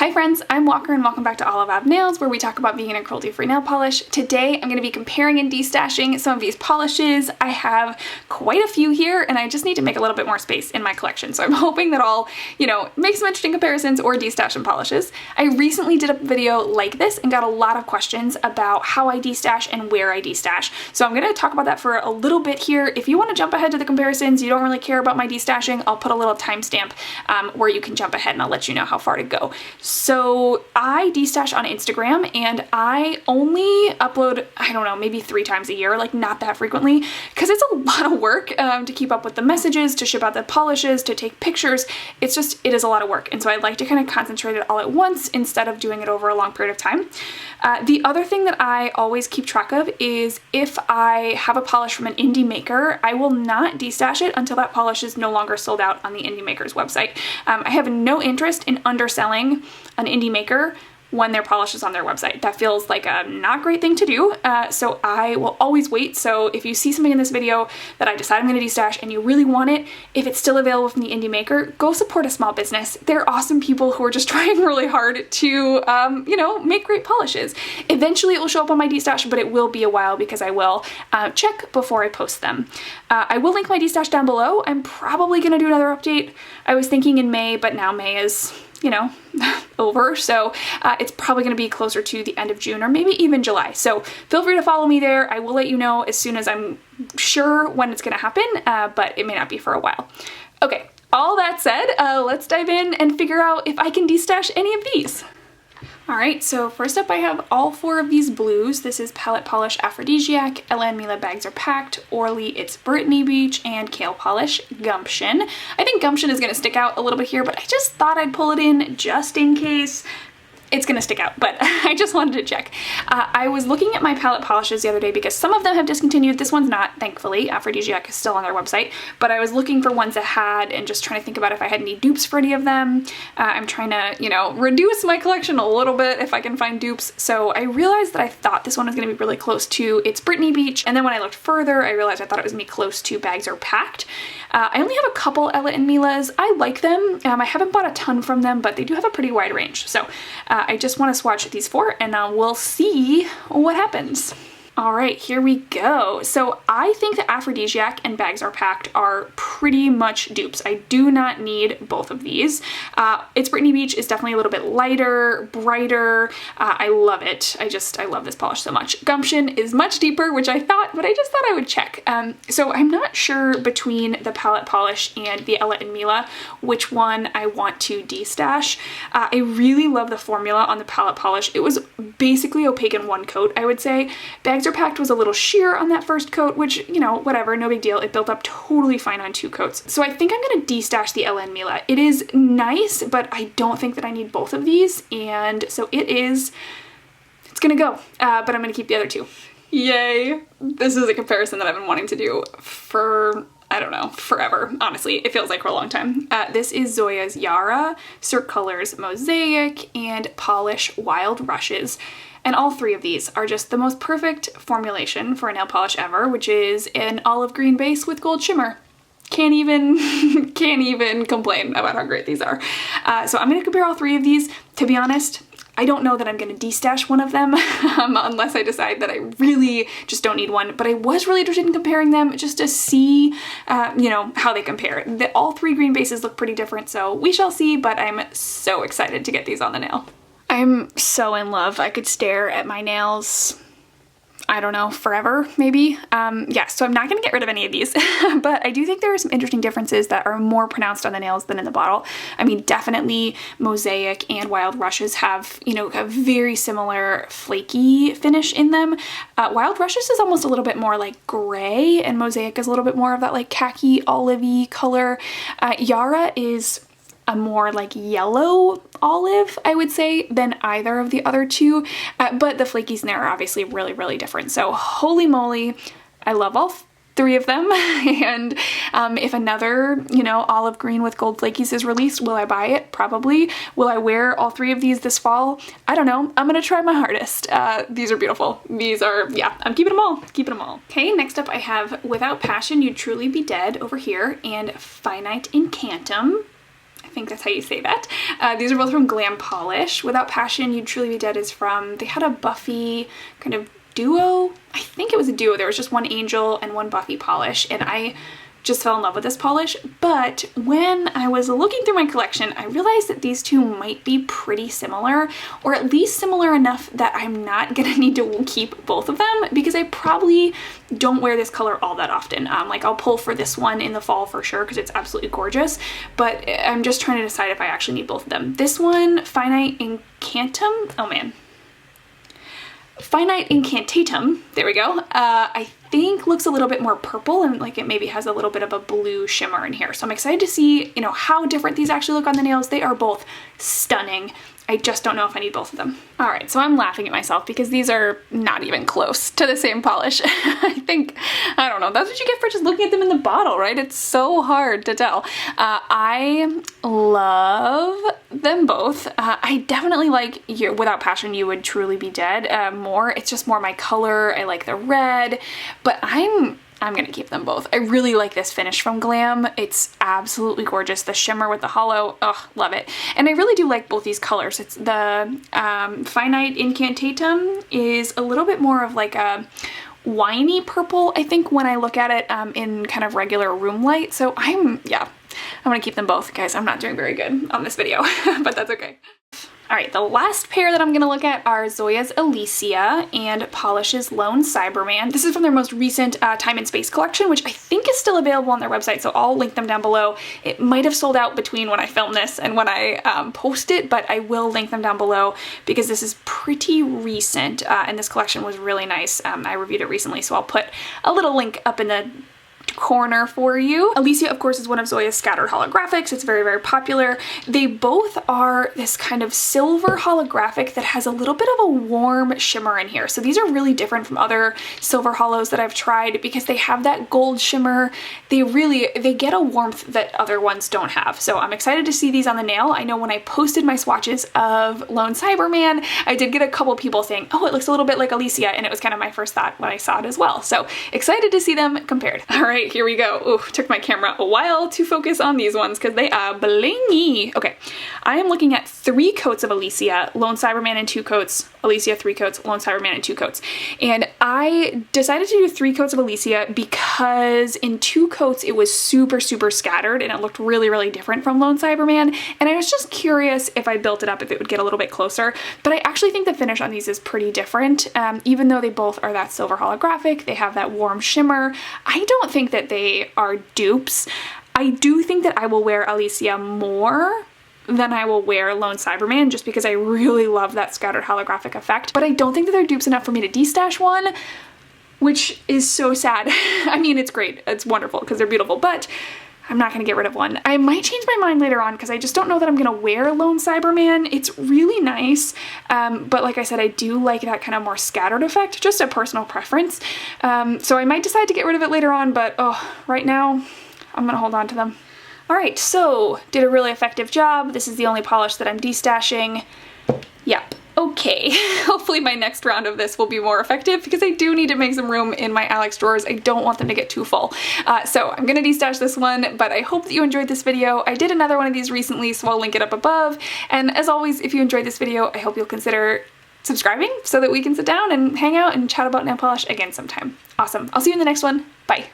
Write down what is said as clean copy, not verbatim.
Hi friends, I'm Walker and welcome back to Olive Ab Nails, where we talk about vegan and cruelty-free nail polish. Today I'm going to be comparing and destashing some of these polishes. I have quite a few here and I just need to make a little bit more space in my collection. So I'm hoping that I'll, make some interesting comparisons or destash some polishes. I recently did a video like this and got a lot of questions about how I destash and where I destash. So I'm going to talk about that for a little bit here. If you want to jump ahead to the comparisons, you don't really care about my destashing, I'll put a little timestamp where you can jump ahead and I'll let you know how far to go. So I destash on Instagram and I only upload, I don't know, maybe 3 times a year, like not that frequently, because it's a lot of work to keep up with the messages, to ship out the polishes, to take pictures. It is a lot of work. And so I like to kind of concentrate it all at once instead of doing it over a long period of time. The other thing that I always keep track of is if I have a polish from an indie maker, I will not destash it until that polish is no longer sold out on the indie maker's website. I have no interest in underselling an indie maker when their polish is on their website. That feels like a not great thing to do, so I will always wait. So if you see something in this video that I decide I'm going to destash and you really want it, if it's still available from the indie maker, go support a small business. They're awesome people who are just trying really hard to, make great polishes. Eventually it will show up on my destash, but it will be a while because I will check before I post them. I will link my destash down below. I'm probably going to do another update. I was thinking in May, but now May is over, so it's probably going to be closer to the end of June or maybe even July. So feel free to follow me there. I will let you know as soon as I'm sure when it's going to happen, but it may not be for a while. Okay, all that said, let's dive in and figure out if I can destash any of these. Alright, so first up I have all 4 of these blues. This is Palette Polish Aphrodisiac, Ella & Mila Bags Are Packed, Orly It's Brittany Beach, and Kale Polish Gumption. I think Gumption is going to stick out a little bit here, but I just thought I'd pull it in just in case. It's gonna stick out, but I just wanted to check. I was looking at my palette polishes the other day because some of them have discontinued. This one's not, thankfully. Aphrodisiac is still on their website, but I was looking for ones that had and just trying to think about if I had any dupes for any of them. I'm trying to, reduce my collection a little bit if I can find dupes. So I realized that I thought this one was gonna be really close to It's Brittany Beach, and then when I looked further, I realized I thought it was gonna be close to Bags Are Packed. I only have a couple Ella & Milas. I like them. I haven't bought a ton from them, but they do have a pretty wide range. So I just want to swatch these 4 and we'll see what happens. All right, here we go. So I think that Aphrodisiac and Bags Are Packed are pretty much dupes. I do not need both of these. It's Brittany Beach is definitely a little bit lighter, brighter. I love it. I love this polish so much. Gumption is much deeper, which I thought, but I just thought I would check. So I'm not sure between the palette polish and the Ella & Mila which one I want to destash. I really love the formula on the palette polish. It was basically opaque in one coat, I would say. Bags Are Packed was a little sheer on that first coat, which, whatever, no big deal. It built up totally fine on 2 coats. So I think I'm gonna destash the Ella & Mila. It is nice, but I don't think that I need both of these, and so it's gonna go, but I'm gonna keep the other 2. Yay! This is a comparison that I've been wanting to do for, I don't know, forever. Honestly, it feels like for a long time. This is Zoya's Yara, Cirque Colors Mosaic, and Polish Wild Rushes. And all 3 of these are just the most perfect formulation for a nail polish ever, which is an olive green base with gold shimmer. Can't even complain about how great these are. So I'm gonna compare all 3 of these. To be honest, I don't know that I'm gonna destash one of them unless I decide that I really just don't need one, but I was really interested in comparing them just to see, how they compare. All 3 green bases look pretty different, so we shall see, but I'm so excited to get these on the nail. I'm so in love. I could stare at my nails, I don't know, forever, maybe. Yeah, so I'm not gonna get rid of any of these, but I do think there are some interesting differences that are more pronounced on the nails than in the bottle. I mean, definitely Mosaic and Wild Rushes have, a very similar flaky finish in them. Wild Rushes is almost a little bit more like gray, and Mosaic is a little bit more of that like khaki olivey color. Yara is a more like yellow olive, I would say, than either of the other 2, but the flakies in there are obviously really, really different. So holy moly, I love all 3 of them, and if another, olive green with gold flakies is released, will I buy it? Probably. Will I wear all 3 of these this fall? I don't know. I'm gonna try my hardest. These are beautiful. These are, yeah, I'm keeping them all. Okay, next up I have Without Passion You'd Truly Be Dead over here, and Finite Incantum. I think that's how you say that. These are both from Glam Polish. Without Passion, You'd Truly Be Dead is from, they had a Buffy kind of duo. I think it was a duo. There was just one Angel and one Buffy polish, and I just fell in love with this polish. But when I was looking through my collection, I realized that these two might be pretty similar, or at least similar enough that I'm not gonna need to keep both of them, because I probably don't wear this color all that often. Like I'll pull for this one in the fall for sure because it's absolutely gorgeous, but I'm just trying to decide if I actually need both of them. This one, Finite Incantum, oh man. Finite Incantatum, there we go, I think looks a little bit more purple, and like it maybe has a little bit of a blue shimmer in here. So I'm excited to see, you know, how different these actually look on the nails. They are both stunning. I just don't know if I need both of them. All right, so I'm laughing at myself because these are not even close to the same polish. I think, I don't know, that's what you get for just looking at them in the bottle, right? It's so hard to tell. I love them both. I definitely like Without Passion, You Would Truly Be Dead more. It's just more my color. I like the red, but I'm gonna keep them both. I really like this finish from Glam. It's absolutely gorgeous. The shimmer with the hollow, oh, love it. And I really do like both these colors. It's the Finite Incantatum is a little bit more of like a winey purple, I think, when I look at it in kind of regular room light. So I'm gonna keep them both. Guys, I'm not doing very good on this video, but that's okay. All right, the last pair that I'm gonna look at are Zoya's Alicia and Polish's Lone Cyberman. This is from their most recent Time and Space collection, which I think is still available on their website, so I'll link them down below. It might have sold out between when I filmed this and when I post it, but I will link them down below because this is pretty recent, and this collection was really nice. I reviewed it recently, so I'll put a little link up in the corner for you. Alicia, of course, is one of Zoya's scattered holographics. It's very, very popular. They both are this kind of silver holographic that has a little bit of a warm shimmer in here. So these are really different from other silver hollows that I've tried because they have that gold shimmer. They get a warmth that other ones don't have. So I'm excited to see these on the nail. I know when I posted my swatches of Lone Cyberman, I did get a couple people saying, oh, it looks a little bit like Alicia, and it was kind of my first thought when I saw it as well. So excited to see them compared. All right, here we go. Ooh, took my camera a while to focus on these ones because they are blingy. Okay, I am looking at 3 coats of Alicia, Lone Cyberman in 2 coats, Alicia 3 coats, Lone Cyberman in 2 coats. And I decided to do 3 coats of Alicia because in 2 coats it was super, super scattered and it looked really, really different from Lone Cyberman. And I was just curious if I built it up, if it would get a little bit closer. But I actually think the finish on these is pretty different. Even though they both are that silver holographic, they have that warm shimmer. I don't think that they are dupes. I do think that I will wear Alicia more than I will wear Lone Cyberman just because I really love that scattered holographic effect, but I don't think that they're dupes enough for me to destash one, which is so sad. I mean, it's great. It's wonderful because they're beautiful, but I'm not going to get rid of one. I might change my mind later on because I just don't know that I'm going to wear Lone Cyberman. It's really nice, but like I said, I do like that kind of more scattered effect, just a personal preference. So I might decide to get rid of it later on, but right now I'm going to hold on to them. All right, so did a really effective job. This is the only polish that I'm destashing. Yep. Okay, hopefully my next round of this will be more effective because I do need to make some room in my Alex drawers. I don't want them to get too full. So I'm gonna destash this one, but I hope that you enjoyed this video. I did another one of these recently, so I'll link it up above. And as always, if you enjoyed this video, I hope you'll consider subscribing so that we can sit down and hang out and chat about nail polish again sometime. Awesome, I'll see you in the next one. Bye.